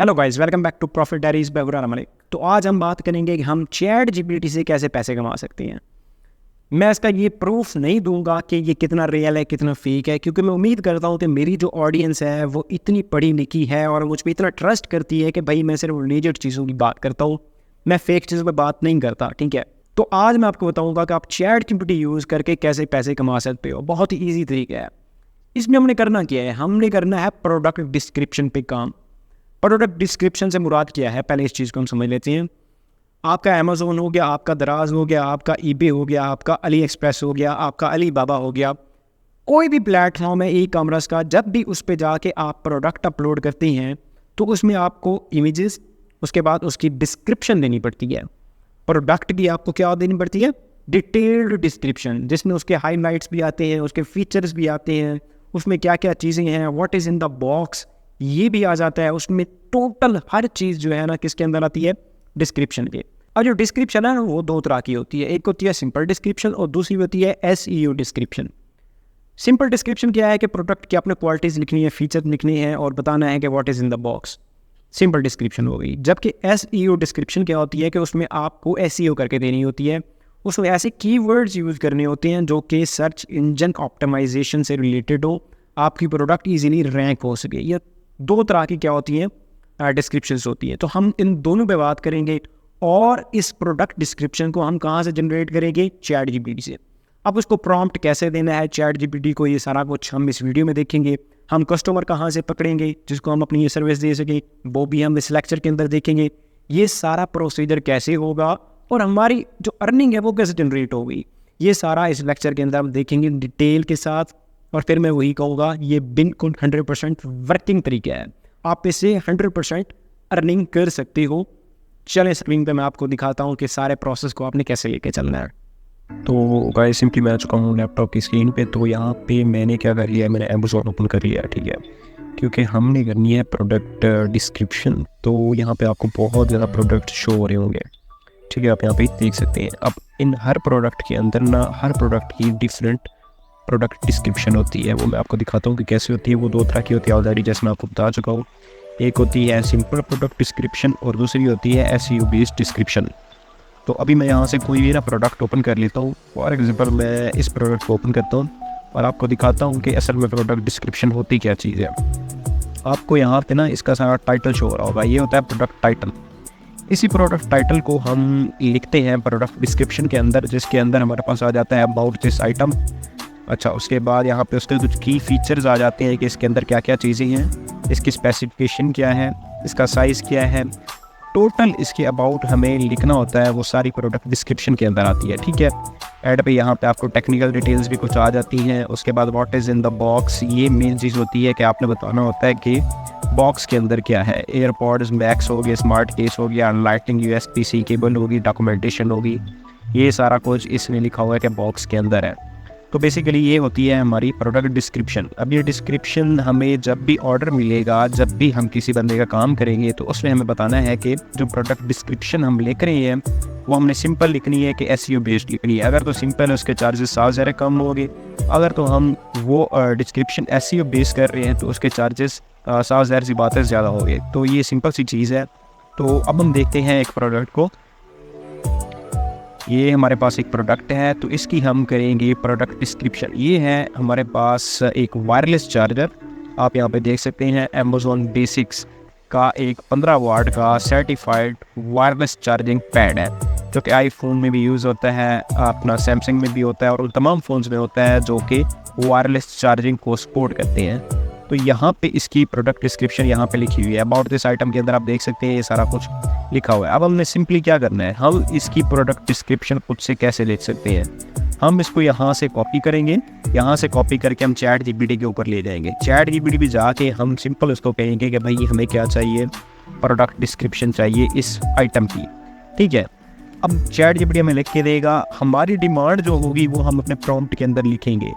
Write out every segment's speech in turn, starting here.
Hello guys, welcome back to profit diaries by Burhan Malik. तो आज हम बात करेंगे कि हम चैट जीपीटी से कैसे पैसे कमा सकते हैं। मैं इसका ये प्रूफ नहीं दूंगा कि ये कितना रियल है कितना फेक है, क्योंकि मैं उम्मीद करता हूँ कि मेरी जो ऑडियंस है वो इतनी पढ़ी लिखी है और मुझ पर इतना ट्रस्ट करती है कि भाई मैं सिर्फ लीजिट चीज़ों की बात करता हूँ, मैं फेक चीज़ों पर बात नहीं करता। ठीक है, तो आज मैं आपको बताऊँगा कि आप चैट जीपीटी यूज़ करके कैसे पैसे कमा सकते हो। बहुत ही ईजी तरीका है। इसमें हमने करना क्या है, हमने करना है प्रोडक्ट डिस्क्रिप्शन पे काम। प्रोडक्ट डिस्क्रिप्शन से मुराद क्या है, पहले इस चीज़ को हम समझ लेते हैं। आपका अमेज़ोन हो गया, आपका दराज हो गया, आपका ईबे हो गया, आपका अली एक्सप्रेस हो गया, आपका अली बाबा हो गया, कोई भी प्लेटफॉर्म है ई कॉमर्स का, जब भी उस पर जाके आप प्रोडक्ट अपलोड करते हैं तो उसमें आपको इमेजेस, उसके बाद उसकी डिस्क्रिप्शन देनी पड़ती है। प्रोडक्ट की आपको क्या देनी पड़ती है, डिटेल्ड डिस्क्रिप्शन, जिसमें उसके हाईलाइट्स भी आते हैं, उसके फीचर्स भी आते हैं, उसमें क्या क्या चीज़ें हैं, what is in the box, ये भी आ जाता है। उसमें टोटल हर चीज़ जो है ना किसके अंदर आती है, डिस्क्रिप्शन के। और जो डिस्क्रिप्शन है वो दो तरह की होती है, एक होती है सिंपल डिस्क्रिप्शन और दूसरी होती है SEO डिस्क्रिप्शन। सिंपल डिस्क्रिप्शन क्या है कि प्रोडक्ट की आपने क्वालिटीज़ लिखनी है, फीचर लिखनी है और बताना है कि what is in the box, simple description हो गई। जबकि SEO डिस्क्रिप्शन क्या होती है कि उसमें आपको SEO करके देनी होती है, उसमें ऐसे कीवर्ड्स यूज़ करने होते हैं जो कि सर्च इंजन ऑप्टिमाइजेशन से रिलेटेड हो, आपकी प्रोडक्ट ईजिली रैंक हो सके। ये दो तरह की क्या होती हैं, डिस्क्रिप्शंस होती हैं। तो हम इन दोनों पे बात करेंगे। और इस प्रोडक्ट डिस्क्रिप्शन को हम कहाँ से जनरेट करेंगे, चैट जीपीटी से। अब उसको प्रॉम्प्ट कैसे देना है चैट जीपीटी को, ये सारा कुछ हम इस वीडियो में देखेंगे। हम कस्टमर कहाँ से पकड़ेंगे जिसको हम अपनी ये सर्विस दे सकें, वो भी हम इस लेक्चर के अंदर देखेंगे। ये सारा प्रोसीजर कैसे होगा और हमारी जो अर्निंग है वो कैसे जनरेट होगी, ये सारा इस लेक्चर के अंदर हम देखेंगे डिटेल के साथ। और फिर मैं वही कहूँगा, ये बिल्कुल 100% वर्किंग तरीका है, आप इससे 100% अर्निंग कर सकते हो। चलें स्क्रीन पे मैं आपको दिखाता हूँ कि सारे प्रोसेस को आपने कैसे लेके चलना है। तो गाइस सिंपली मैं आ चुका हूँ लैपटॉप की स्क्रीन पे। तो यहाँ पे मैंने क्या कर लिया है, मैंने अमेज़ॉन ओपन कर लिया है। ठीक है, क्योंकि हमने करनी है प्रोडक्ट डिस्क्रिप्शन। तो यहाँ पे आपको बहुत ज़्यादा प्रोडक्ट शो हो रहे होंगे। ठीक है, आप यहाँ पे देख सकते हैं। अब इन हर प्रोडक्ट के अंदर ना हर प्रोडक्ट की डिफरेंट प्रोडक्ट डिस्क्रिप्शन होती है, वो मैं आपको दिखाता हूँ कि कैसे होती है। वो दो तरह की होती है ऑलरेडी, जैसे मैं आपको बता चुका हूँ। एक होती है सिंपल प्रोडक्ट डिस्क्रिप्शन और दूसरी होती है SEO बेस्ड डिस्क्रिप्शन। तो अभी मैं यहाँ से कोई भी ना प्रोडक्ट ओपन कर लेता हूँ। फॉर एग्जांपल मैं इस प्रोडक्ट को ओपन करता हूँ और आपको दिखाता हूँ कि असल में प्रोडक्ट डिस्क्रिप्शन होती क्या चीज़ है। आपको यहाँ पे ना इसका सारा टाइटल शो हो रहा होगा, ये होता है प्रोडक्ट टाइटल। इसी प्रोडक्ट टाइटल को हम लिखते हैं प्रोडक्ट डिस्क्रिप्शन के अंदर, जिसके अंदर हमारे पास आ जाता है अबाउट दिस आइटम। अच्छा, उसके बाद यहाँ पे उसके कुछ की फीचर्स आ जाते हैं कि इसके अंदर क्या क्या चीज़ें हैं, इसकी स्पेसिफिकेशन क्या है, इसका साइज़ क्या है, टोटल इसके अबाउट हमें लिखना होता है। वो सारी प्रोडक्ट डिस्क्रिप्शन के अंदर आती है। ठीक है, ऐड पे यहाँ पे आपको टेक्निकल डिटेल्स भी कुछ आ जाती हैं। उसके बाद what is in the box, ये मेन चीज़ होती है कि आपने बताना होता है कि बॉक्स के अंदर क्या है। एयरपॉड्स मैक्स हो गए, स्मार्ट केस हो गया, लाइटिंग USB-C केबल होगी, डॉक्यूमेंटेशन होगी, ये सारा कुछ इसमें लिखा हुआ है कि बॉक्स के अंदर है। तो बेसिकली ये होती है हमारी प्रोडक्ट डिस्क्रिप्शन। अब ये डिस्क्रिप्शन हमें जब भी ऑर्डर मिलेगा, जब भी हम किसी बंदे का काम करेंगे, तो उसमें हमें बताना है कि जो प्रोडक्ट डिस्क्रिप्शन हम लिख रहे हैं वो हमने सिंपल लिखनी है कि SEO बेस्ड लिखनी है। अगर तो सिंपल है उसके चार्जेस 7 ज़्यादा कम होंगे, अगर तो हम वो डिस्क्रिप्शन SEO बेस्ड कर रहे हैं तो उसके चार्जेस 7 ज़ाहिर सी बात है ज़्यादा होंगे। तो ये सिंपल सी चीज़ है। तो अब हम देखते हैं एक प्रोडक्ट को। ये हमारे पास एक प्रोडक्ट है, तो इसकी हम करेंगे प्रोडक्ट डिस्क्रिप्शन। ये है हमारे पास एक वायरलेस चार्जर, आप यहाँ पे देख सकते हैं अमेज़ॉन बेसिक्स का एक 15 वाट का सर्टिफाइड वायरलेस चार्जिंग पैड है, जो कि आईफोन में भी यूज़ होता है, अपना सैमसंग में भी होता है और उन तमाम फ़ोन्स में होता है जो कि वायरलेस चार्जिंग को सपोर्ट करते हैं। तो यहाँ पे इसकी प्रोडक्ट डिस्क्रिप्शन यहाँ पे लिखी हुई है। अबाउट दिस आइटम के अंदर आप देख सकते हैं ये सारा कुछ लिखा हुआ है। अब हमने सिंपली क्या करना है, हम इसकी प्रोडक्ट डिस्क्रिप्शन खुद से कैसे लिख सकते हैं। हम इसको यहाँ से कॉपी करेंगे, यहाँ से कॉपी करके हम चैट जीपीटी के ऊपर ले जाएंगे। चैट जीपीटी भी जाके हम सिंपल उसको कहेंगे कि भाई हमें क्या चाहिए, प्रोडक्ट डिस्क्रिप्शन चाहिए इस आइटम की। ठीक है, अब चैट जीपीटी हमें लिख के देगा। हमारी डिमांड जो होगी वो हम अपने प्रॉम्प्ट के अंदर लिखेंगे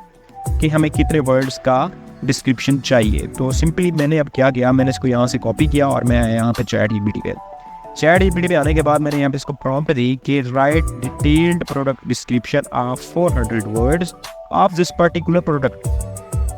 कि हमें कितने वर्ड्स का डिस्क्रिप्शन चाहिए। तो सिंपली मैंने अब क्या किया, मैंने इसको यहाँ से कॉपी किया और मैं यहाँ पे चैट जीपीटी पे आने के बाद मैंने यहाँ पे इसको प्रॉम्प्ट दी कि write detailed product description of 400 words of this particular product,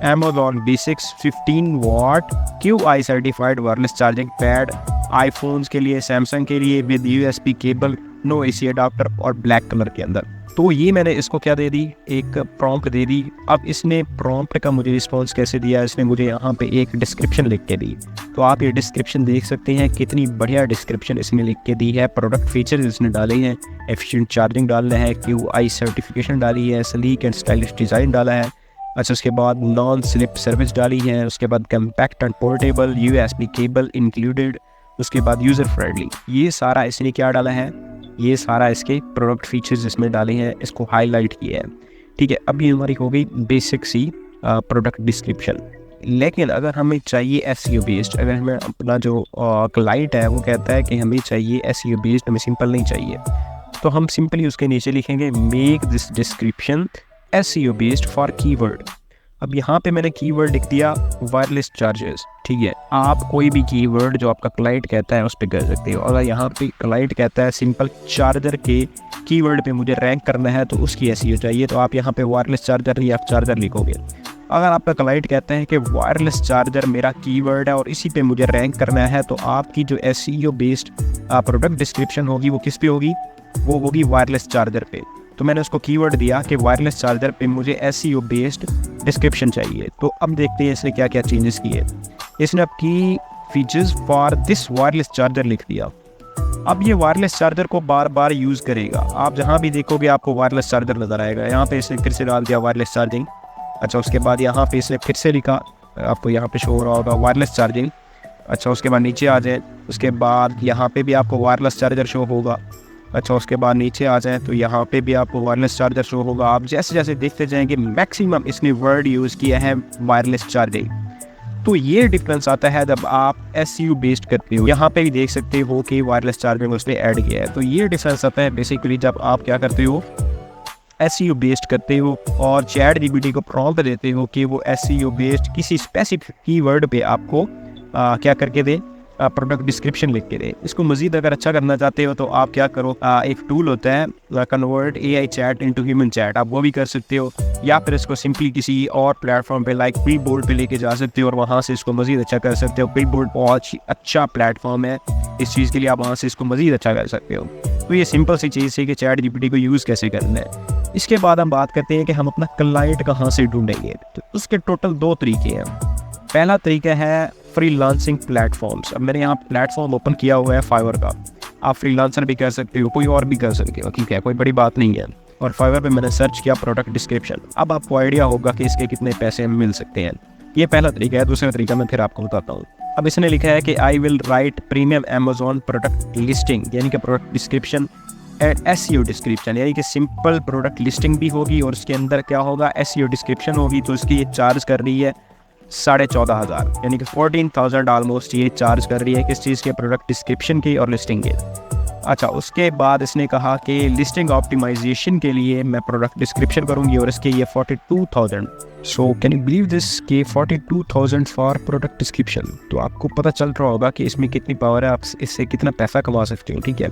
Amazon B6 15 watt QI certified wireless charging pad iPhones के लिए, सैमसंग के लिए with USB cable, no AC adapter और ब्लैक कलर के अंदर। तो ये मैंने इसको क्या दे दी, एक प्रॉम्प्ट दे दी। अब इसने प्रॉम्प्ट का मुझे रिस्पॉन्स कैसे दिया, इसने मुझे यहाँ पे एक डिस्क्रिप्शन लिख के दी। तो आप ये डिस्क्रिप्शन देख सकते हैं, कितनी बढ़िया डिस्क्रिप्शन इसने लिख के दी है। प्रोडक्ट फीचर्स इसने डाले हैं, एफिशिएंट चार्जिंग डालना है, QI सर्टिफिकेशन डाली है, स्लीक एंड स्टाइलिश डिज़ाइन डाला है। अच्छा, उसके बाद नॉन स्लिप सर्विस डाली है, उसके बाद compact and portable, USB cable included, उसके बाद यूज़र फ्रेंडली। ये सारा इसने क्या डाला है, ये सारा इसके प्रोडक्ट फीचर्स इसमें डाले हैं, इसको हाईलाइट किया है। ठीक है, अब ये हमारी हो गई बेसिक सी प्रोडक्ट डिस्क्रिप्शन। लेकिन अगर हमें चाहिए SEO बेस्ड, अगर हमें अपना जो क्लाइंट है वो कहता है कि हमें चाहिए SEO बेस्ड, हमें सिंपल नहीं चाहिए, तो हम सिंपली उसके नीचे लिखेंगे make this description SEO based for keyword. अब यहाँ पे मैंने कीवर्ड लिख दिया वायरलेस चार्जर्स। ठीक है, आप कोई भी कीवर्ड जो आपका क्लाइंट कहता है उस पर कर सकते हो। अगर यहाँ पे क्लाइंट कहता है सिंपल चार्जर के कीवर्ड पे मुझे रैंक करना है तो उसकी SEO चाहिए, तो आप यहाँ पे वायरलेस चार्जर या चार्जर लिखोगे। अगर आपका क्लाइंट कहता है कि वायरलेस चार्जर मेरा कीवर्ड है और इसी पे मुझे रैंक करना है, तो आपकी जो SEO बेस्ड प्रोडक्ट डिस्क्रिप्शन होगी वो किस पे होगी, वो होगी वायरलेस चार्जर पे। तो मैंने उसको कीवर्ड दिया कि वायरलेस चार्जर पे मुझे SEO बेस्ड डिस्क्रिप्शन चाहिए। तो अब देखते हैं इसने क्या क्या चेंजेस किए। इसने अब की features for this wireless charger लिख दिया। अब ये वायरलेस चार्जर को बार बार यूज़ करेगा, आप जहाँ भी देखोगे आपको वायरलेस चार्जर नज़र आएगा। यहाँ पे इसने फिर से डाल दिया वायरलेस चार्जिंग। अच्छा, उसके बाद यहाँ पे इसने फिर से लिखा, आपको यहाँ पे शो हो रहा होगा वायरलेस चार्जिंग। अच्छा, उसके बाद नीचे आ जाए, उसके बाद यहाँ पे भी आपको वायरलेस चार्जर शो होगा। अच्छा, उसके बाद नीचे आ जाए तो यहाँ पे भी आपको वायरलेस चार्जर शो होगा। आप जैसे जैसे देखते जाएंगे मैक्सिमम इसने वर्ड यूज़ किया है वायरलेस चार्जिंग। तो ये डिफरेंस आता है जब आप SEO बेस्ड करते हो। यहाँ पे भी देख सकते हो कि वायरलेस चार्जिंग उसने ऐड किया है। तो ये डिफरेंस आता है बेसिकली जब आप क्या करते हो, SEO बेस्ड करते हो और ChatGPT को प्रॉम्प्ट देते हो कि वो SEO बेस्ड किसी स्पेसिफिक कीवर्ड पे आपको क्या करके दे, प्रोडक्ट डिस्क्रिप्शन लिख के दे। इसको मज़ीद अगर अच्छा करना चाहते हो तो आप क्या करो, एक टूल होता है convert AI chat into human chat, आप वो भी कर सकते हो, या फिर इसको सिंपली किसी और प्लेटफॉर्म पे लाइक क्लिपबोर्ड पे लेके जा सकते हो और वहाँ से इसको मज़ीद अच्छा कर सकते हो। क्लिपबोर्ड बहुत अच्छा प्लेटफॉर्म है इस चीज़ के लिए, आप वहाँ से इसको मज़ीद अच्छा कर सकते हो। तो ये सिंपल सी चीज़ है कि ChatGPT को यूज़ कैसे करना है। इसके बाद हम बात करते हैं कि हम अपना क्लाइंट कहाँ से ढूंढेंगे। तो उसके टोटल 2 तरीके हैं। पहला तरीका है फ्रीलांसिंग प्लेटफॉर्म्स। अब मैंने यहाँ प्लेटफॉर्म ओपन किया हुआ है फाइवर का, आप फ्रीलांसर भी कर सकते हो, कोई और भी कर सकते हो, ठीक है, कोई बड़ी बात नहीं है। और फाइवर पे मैंने सर्च किया प्रोडक्ट डिस्क्रिप्शन। अब आपको आइडिया होगा कि इसके कितने पैसे मिल सकते हैं। ये पहला तरीका है। दूसरा तरीका मैं फिर आपको बताता हूँ। अब इसने लिखा है कि I will write premium Amazon product listing, यानी कि product description and SEO description, यानी कि सिंपल प्रोडक्ट लिस्टिंग भी होगी और उसके अंदर क्या होगा, SEO डिस्क्रिप्शन होगी। तो इसकी ये चार्ज कर रही है 14,500, यानी कि 14,000 ऑलमोस्ट ये चार्ज कर रही है किस चीज़ के, प्रोडक्ट डिस्क्रिप्शन की और लिस्टिंग के। अच्छा, उसके बाद इसने कहा कि लिस्टिंग ऑप्टिमाइजेशन के लिए मैं प्रोडक्ट डिस्क्रिप्शन करूंगी और इसके ये 42,000। So can you believe this के 42,000 फॉर प्रोडक्ट डिस्क्रिप्शन। तो आपको पता चल रहा होगा कि इसमें कितनी पावर है, आप इससे कितना पैसा कमा सकते हो। ठीक है,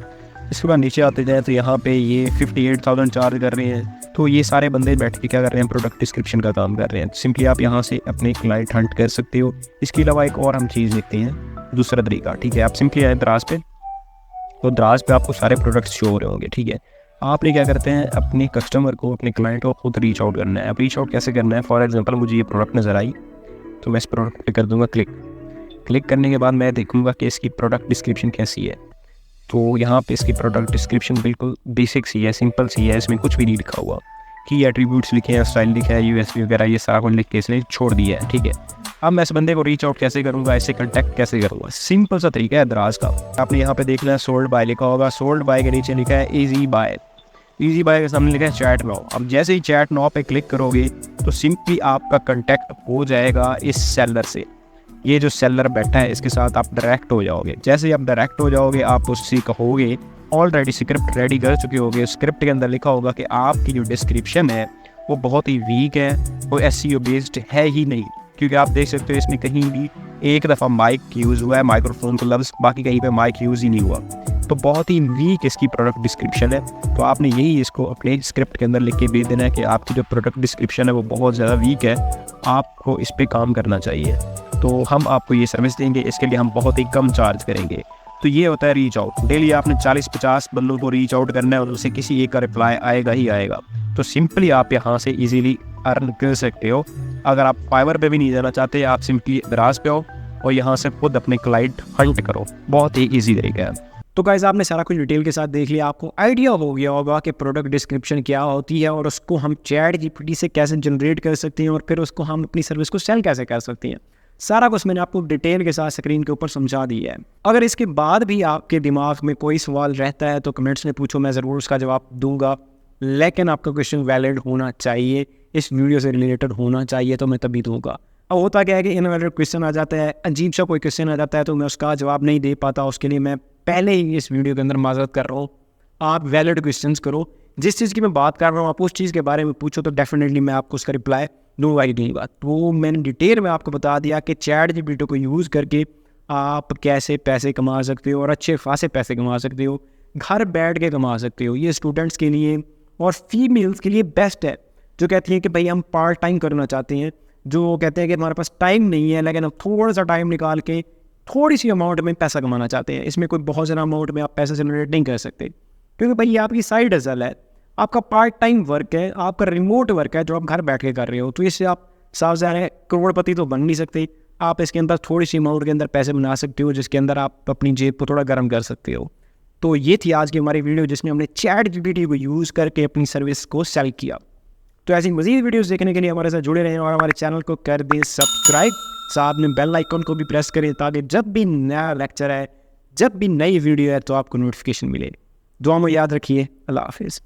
इसके बाद नीचे आते जाए तो यहाँ पे ये 58,000 चार्ज कर रहे हैं। तो ये सारे बंदे बैठ के क्या कर रहे हैं, प्रोडक्ट डिस्क्रिप्शन का काम कर रहे हैं। सिंपली आप यहाँ से अपने क्लाइंट हंट कर सकते हो। इसके अलावा एक और हम चीज़ देखते हैं, दूसरा तरीका। ठीक है, आप सिंपली आए दराज पे, तो दराज पे आपको सारे प्रोडक्ट्स शो हो रहे होंगे। ठीक है, आपने क्या करते हैं, अपने कस्टमर को, अपने क्लाइंट को खुद रीच आउट करना है। अब रीच आउट कैसे करना है, फॉर एग्जांपल मुझे ये प्रोडक्ट नज़र आई तो मैं इस प्रोडक्ट पे कर दूंगा क्लिक करने के बाद मैं देखूंगा कि इसकी प्रोडक्ट डिस्क्रिप्शन कैसी है। तो यहाँ पे इसकी प्रोडक्ट डिस्क्रिप्शन बिल्कुल बेसिक सी है, सिंपल सी है, इसमें कुछ भी नहीं लिखा हुआ। की एट्रीब्यूट्स लिखे हैं, स्टाइल लिखा है, USP वगैरह ये सारा कुछ लिख के इसने छोड़ दिया है। ठीक है, अब मैं इस बंदे को रीच आउट कैसे करूँगा, इससे कॉन्टैक्ट कैसे करूँगा, सिंपल सा तरीका है दराज का। आपने यहाँ पे देखना है सोल्ड बाय लिखा होगा, सोल्ड बाय के नीचे लिखा है ईजी बाय, ईजी बाय के सामने लिखा है चैट नाउ। अब जैसे ही चैट नाउ पे क्लिक करोगे तो सिंपली आपका कॉन्टैक्ट हो जाएगा इस सेलर से। ये जो सेलर बैठा है इसके साथ आप डायरेक्ट हो जाओगे। जैसे ही आप डायरेक्ट हो जाओगे आप उससे कहोगे, ऑलरेडी स्क्रिप्ट रेडी कर चुके होगे, स्क्रिप्ट के अंदर लिखा होगा कि आपकी जो डिस्क्रिप्शन है वो बहुत ही वीक है, वो SEO बेस्ड है ही नहीं। क्योंकि आप देख सकते हो इसमें कहीं भी एक दफ़ा माइक यूज़ हुआ है, माइक्रोफोन को लफ्ज़, बाकी कहीं पे माइक यूज़ ही नहीं हुआ। तो बहुत ही वीक इसकी प्रोडक्ट डिस्क्रिप्शन है। तो आपने यही इसको अपने स्क्रिप्ट के अंदर लिख के भेज देना है कि आपकी जो प्रोडक्ट डिस्क्रिप्शन है वो बहुत ज़्यादा वीक है, आपको इस पर काम करना चाहिए। तो हम आपको ये सर्विस देंगे, इसके लिए हम बहुत ही कम चार्ज करेंगे। तो ये होता है रीच आउट। डेली आपने 40-50 बंदों को रीच आउट करना है और उनसे किसी एक का रिप्लाई आएगा ही आएगा। तो सिंपली आप यहाँ से इजीली अर्न कर सकते हो। अगर आप फाइवर पे भी नहीं जाना चाहते, आप सिंपली ब्रास पे हो और यहाँ से खुद अपने क्लाइंट हंट करो। बहुत ही ईजी तरीका है। तो गाइस आपने सारा कुछ डिटेल के साथ देख लिया, आपको आइडिया हो गया होगा कि प्रोडक्ट डिस्क्रिप्शन क्या होती है और उसको हम चैट जीपीटी से कैसे जनरेट कर सकते हैं और फिर उसको हम अपनी सर्विस को सेल कैसे कर सकते हैं। सारा कुछ मैंने आपको डिटेल के साथ स्क्रीन के ऊपर समझा दिया है। अगर इसके बाद भी आपके दिमाग में कोई सवाल रहता है तो कमेंट्स में पूछो, मैं ज़रूर उसका जवाब दूंगा। लेकिन आपका क्वेश्चन वैलिड होना चाहिए, इस वीडियो से रिलेटेड होना चाहिए, तो मैं तभी दूंगा। अब होता क्या है कि इनवैलिड क्वेश्चन आ जाता है, अजीब सा कोई क्वेश्चन आ जाता है तो मैं उसका जवाब नहीं दे पाता। उसके लिए मैं पहले ही इस वीडियो के अंदर माजरत कर रहा हूँ। आप वैलिड क्वेश्चंस करो, जिस चीज़ की मैं बात कर रहा हूँ आप उस चीज़ के बारे में पूछो तो डेफिनेटली मैं आपको उसका रिप्लाई दूंगा ही दूंगा। तो मैंने डिटेल में आपको बता दिया कि चैट जीपीटी को यूज़ करके आप कैसे पैसे कमा सकते हो और अच्छे खासे पैसे कमा सकते हो, घर बैठ के कमा सकते हो। ये स्टूडेंट्स के लिए और फीमेल्स के लिए बेस्ट है जो कहती हैं कि भाई हम पार्ट टाइम करना चाहते हैं, जो कहते हैं कि हमारे पास टाइम नहीं है लेकिन हम थोड़ा सा टाइम निकाल के थोड़ी सी अमाउंट में पैसा कमाना चाहते हैं। इसमें कोई बहुत ज़्यादा अमाउंट में आप पैसा जनरेट नहीं कर सकते क्योंकि भाई ये आपकी साइड हसल है, आपका पार्ट टाइम वर्क है, आपका रिमोट वर्क है जो आप घर बैठ के कर रहे हो। तो इससे आप साफ ज़ाहिर है करोड़पति तो बन नहीं सकते, आप इसके अंदर थोड़ी सी अमाउंट के अंदर पैसे बना सकते हो जिसके अंदर आप अपनी जेब को थोड़ा गर्म कर सकते हो। तो ये थी आज की हमारी वीडियो जिसमें हमने चैट जीपीटी को यूज़ करके अपनी सर्विस को सेल किया। तो ऐसी मज़ीद वीडियोस देखने के लिए हमारे साथ जुड़े रहें और हमारे चैनल को कर दें सब्सक्राइब, साथ में बेल आइकन को भी प्रेस करें ताकि जब भी नया लेक्चर है, जब भी नई वीडियो है तो आपको नोटिफिकेशन मिले। दुआ में याद रखिए। अल्लाह हाफिज़।